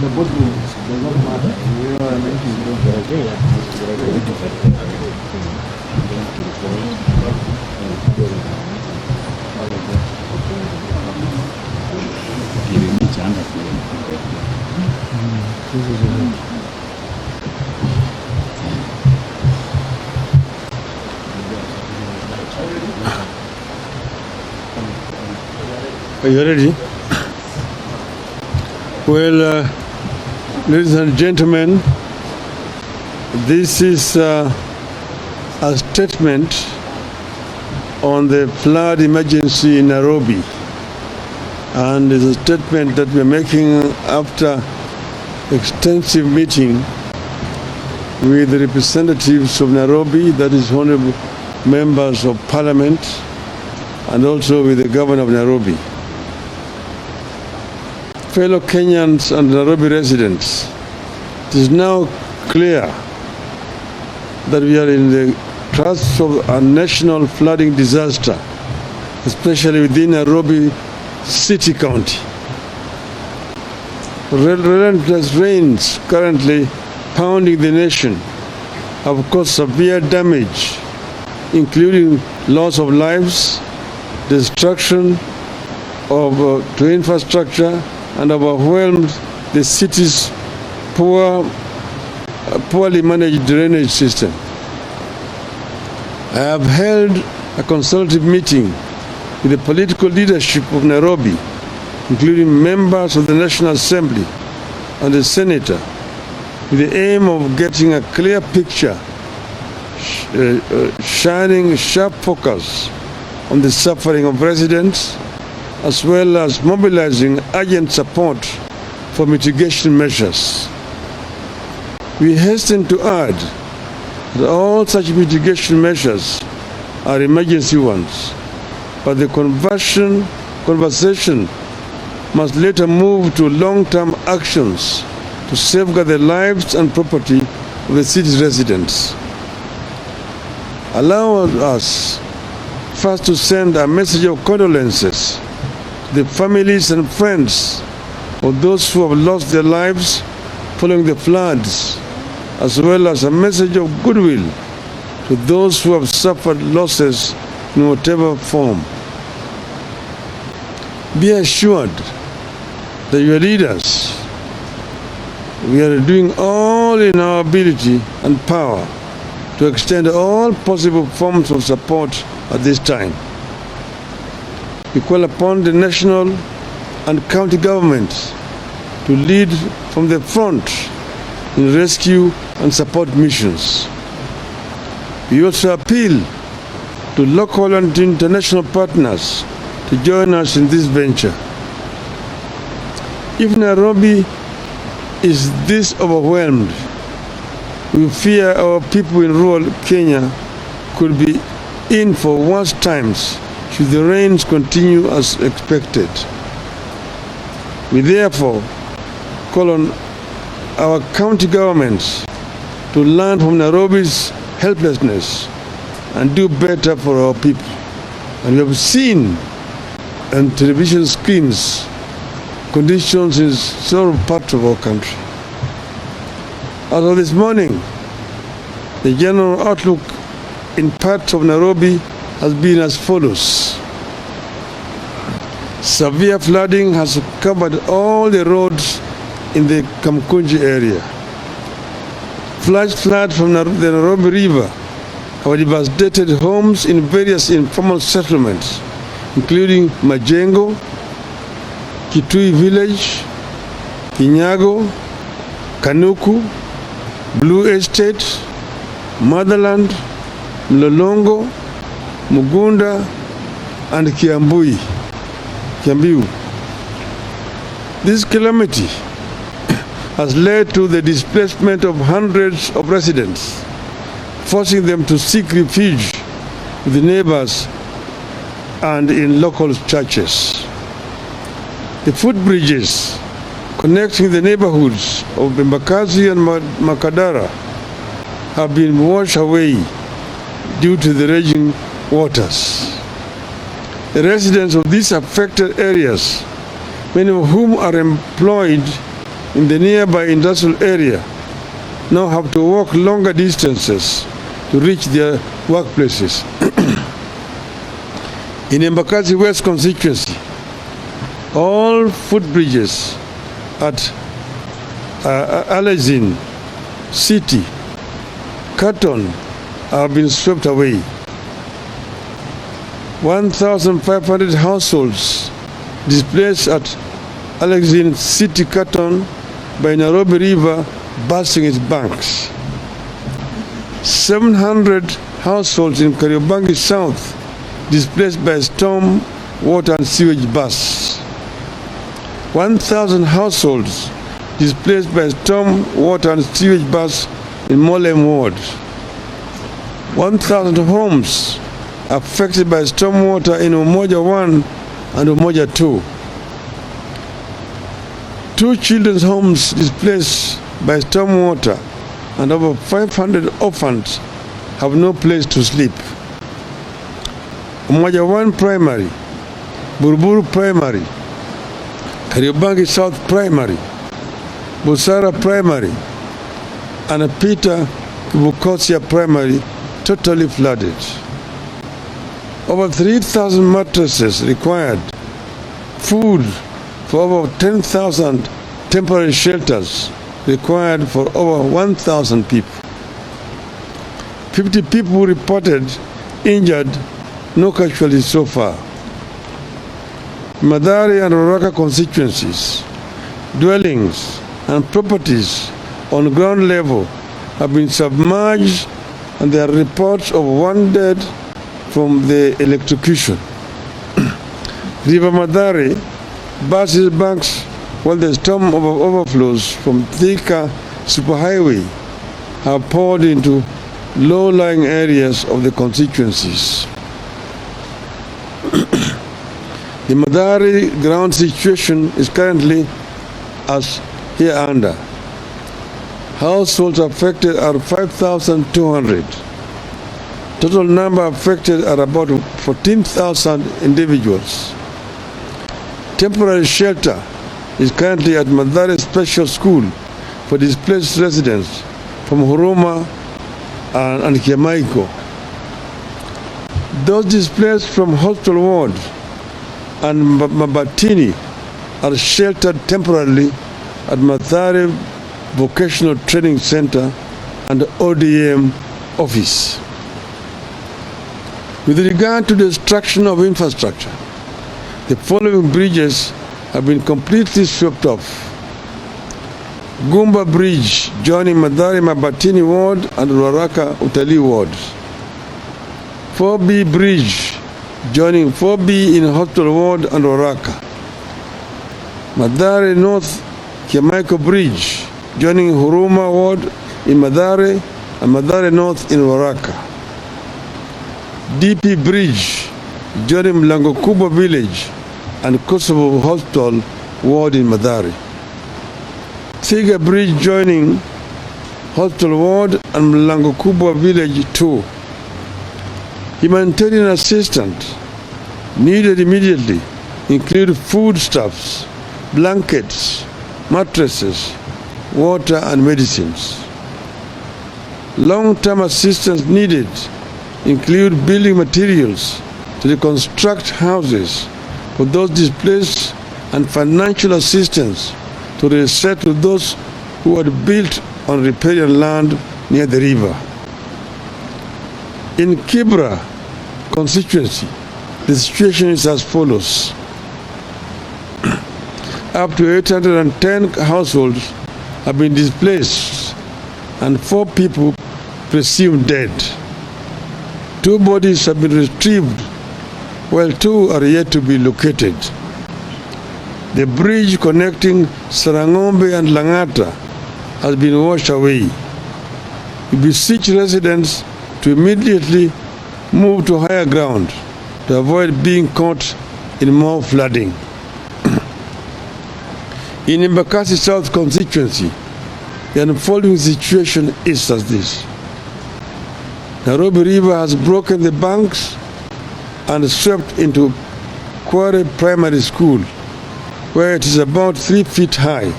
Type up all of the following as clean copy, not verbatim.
the boardrooms does not matter. You know what I Are you ready? Well, ladies and gentlemen, this is a statement on the flood emergency in Nairobi, and it's a statement that we're making after extensive meeting with the representatives of Nairobi, that is honorable members of parliament, and also with the governor of Nairobi. Fellow Kenyans and Nairobi residents, it is now clear that we are in the grasp of a national flooding disaster, especially within Nairobi City County. Relentless rains currently pounding the nation have caused severe damage, including loss of lives, destruction to infrastructure, and overwhelmed the city's poorly managed drainage system. I have held a consultative meeting with the political leadership of Nairobi, including members of the National Assembly and the Senator, with the aim of getting a clear picture, shining sharp focus on the suffering of residents, as well as mobilizing urgent support for mitigation measures. We hasten to add that all such mitigation measures are emergency ones, but the conversation must later move to long-term actions to safeguard the lives and property of the city's residents. Allow us first to send a message of condolences to the families and friends of those who have lost their lives following the floods, as well as a message of goodwill to those who have suffered losses in whatever form. Be assured that your leaders, we are doing all in our ability and power to extend all possible forms of support at this time. We call upon the national and county governments to lead from the front in rescue and support missions. We also appeal to local and international partners to join us in this venture. If Nairobi is this overwhelmed, we fear our people in rural Kenya could be in for worse times should the rains continue as expected. We therefore call on our county governments to learn from Nairobi's helplessness and do better for our people. And we have seen on television screens conditions in several parts of our country. As of this morning, the general outlook in parts of Nairobi has been as follows. Severe flooding has covered all the roads in the Kamkunji area. Flash floods from the Nairobi River have devastated homes in various informal settlements, including Majengo, Kitui Village, Kinyago, Kanuku, Blue Estate, Motherland, Mlolongo, Mugunda, and Kiambu. This calamity has led to the displacement of hundreds of residents, forcing them to seek refuge with the neighbors and in local churches. The footbridges connecting the neighborhoods of Mbakazi and Makadara have been washed away due to the raging waters. The residents of these affected areas, many of whom are employed in the nearby industrial area now have to walk longer distances to reach their workplaces. In Embakasi West constituency, all footbridges at Alexin, City, Carton have been swept away. 1,500 households displaced at Alexin, City, Carton by Nairobi River bursting its banks. 700 households in Kariobangi South displaced by storm, water and sewage bursts. 1,000 households displaced by storm, water and sewage bursts in Molem Ward. 1,000 homes affected by storm water in Umoja 1 and Umoja 2. 2 children's homes displaced by storm water, and over 500 orphans have no place to sleep. Umoja 1 Primary, Buruburu Primary, Kariobangi South Primary, Busara Primary, and Peter Kibukosia Primary totally flooded. Over 3,000 mattresses required, food for over 10,000 temporary shelters required for over 1,000 people. 50 people reported injured, no casualties so far. Mathare and Ruaraka constituencies, dwellings and properties on ground level have been submerged, and there are reports of 1 dead from the electrocution. River Mathare burst its banks while the storm overflows from Thika superhighway have poured into low-lying areas of the constituencies. The Mathare ground situation is currently as hereunder. Households affected are 5,200. Total number affected are about 14,000 individuals. Temporary shelter is currently at Mathare Special School for displaced residents from Huruma and Kiamaiko. Those displaced from hospital ward and Mabatini are sheltered temporarily at Mathare Vocational Training Center and ODM office. With regard to the destruction of infrastructure, the following bridges have been completely swept off. Gumba Bridge joining Mathare Mabatini Ward and Ruaraka Utalii Ward. 4B Bridge joining 4B in Hospital Ward and Ruaraka. Mathare North Kiamaiko Bridge joining Huruma Ward in Mathare and Mathare North in Ruaraka. DP Bridge joining Mlango Kubwa Village and Kosovo Hospital Ward in Mathare. Thiga Bridge joining Hospital Ward and Mlango Kubwa Village 2. Humanitarian assistance needed immediately include foodstuffs, blankets, mattresses, water and medicines. Long-term assistance needed include building materials to reconstruct houses for those displaced and financial assistance to resettle those who had built on riparian land near the river. In Kibra constituency, the situation is as follows. Up to 810 households have been displaced and 4 people presumed dead. 2 bodies have been retrieved while 2 are yet to be located. The bridge connecting Sarangombe and Langata has been washed away. We beseech residents to immediately move to higher ground to avoid being caught in more flooding. In Embakasi South constituency, the unfolding situation is as this. Nairobi River has broken the banks and swept into Kware Primary School, where it is about 3 feet high.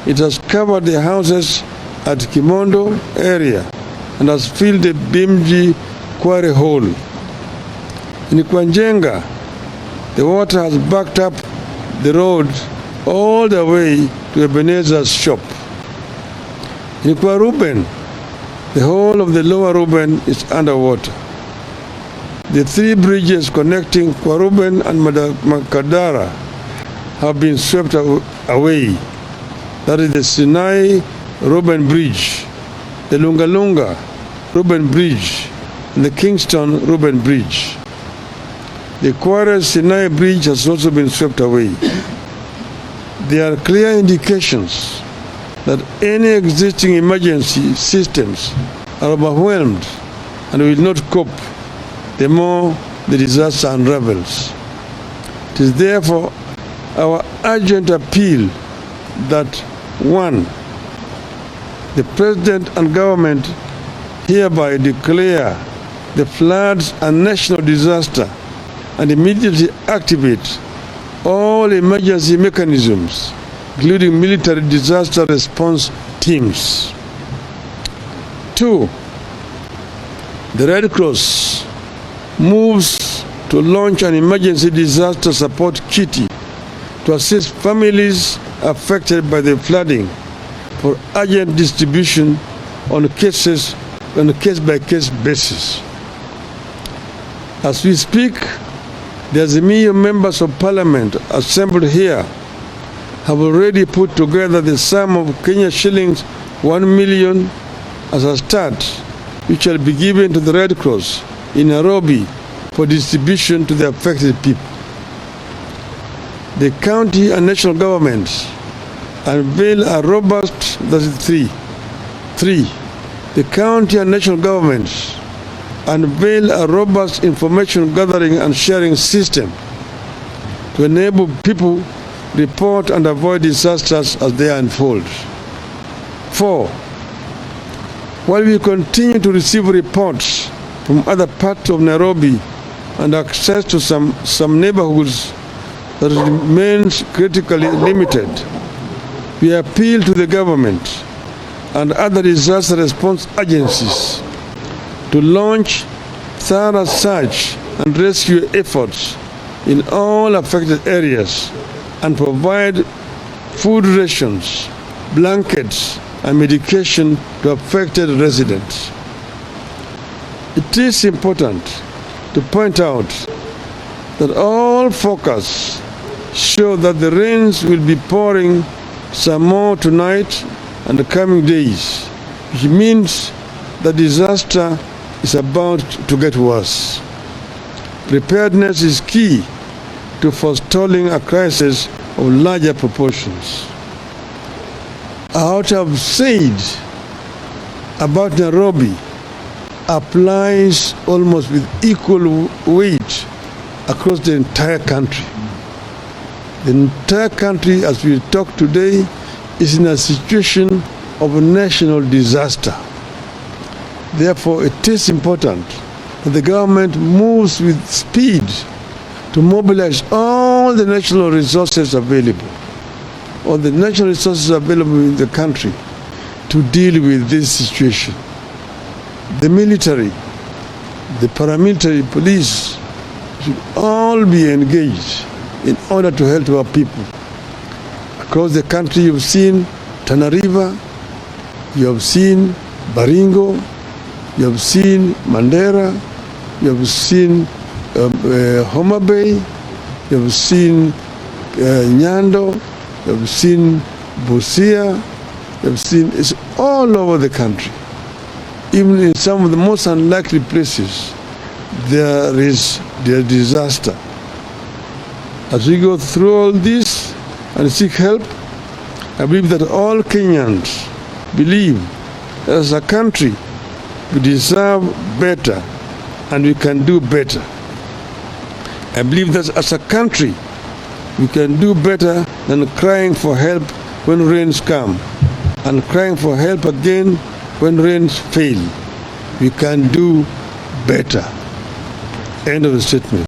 It has covered the houses at Kimondo area and has filled the Bimji quarry hole. In Kwanjenga, the water has backed up the road all the way to Ebenezer's shop. In Kwaruben, the whole of the lower Ruben is underwater. The 3 bridges connecting Kwaruben and Makadara have been swept away. That is the Sinai Ruben Bridge, the Lunga Ruben Bridge, and the Kingston Ruben Bridge. The Kwara Sinai Bridge has also been swept away. There are clear indications that any existing emergency systems are overwhelmed and will not cope the more the disaster unravels. It is therefore our urgent appeal that 1. The President and government hereby declare the floods a national disaster and immediately activate all emergency mechanisms, including military disaster response teams. 2. The Red Cross moves to launch an emergency disaster support kitty to assist families affected by the flooding for urgent distribution on a case-by-case basis. As we speak, the Azimio members of Parliament assembled here have already put together the sum of Kenya shillings 1 million as a start, which shall be given to the Red Cross in Nairobi for distribution to the affected people. The county and national governments unveil a robust, that's 3. The county and national governments unveil a robust information gathering and sharing system to enable people report and avoid disasters as they unfold. 4. While we continue to receive reports from other parts of Nairobi and access to some neighborhoods that remains critically limited, we appeal to the government and other disaster response agencies to launch thorough search and rescue efforts in all affected areas and provide food rations, blankets, and medication to affected residents. It is important to point out that all forecasts show that the rains will be pouring some more tonight and the coming days, which means the disaster is about to get worse. Preparedness is key to forestalling a crisis of larger proportions. What I've said about Nairobi applies almost with equal weight across the entire country. The entire country, as we talk today, is in a situation of a national disaster. Therefore, it is important that the government moves with speed to mobilize all the national resources available, in the country to deal with this situation. The military, the paramilitary, police should all be engaged in order to help our people. Across the country, you've seen Tana River, you have seen Baringo, you have seen Mandera, you have seen Homa Bay, you have seen Nyando, you have seen Busia, you have seen, it's all over the country. Even in some of the most unlikely places, there is disaster. As we go through all this and seek help, I believe that all Kenyans believe that as a country we deserve better and we can do better. I believe that as a country we can do better than crying for help when rains come and crying for help again when rains fail. We can do better. End of the statement.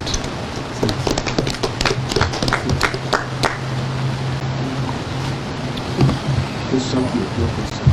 No question.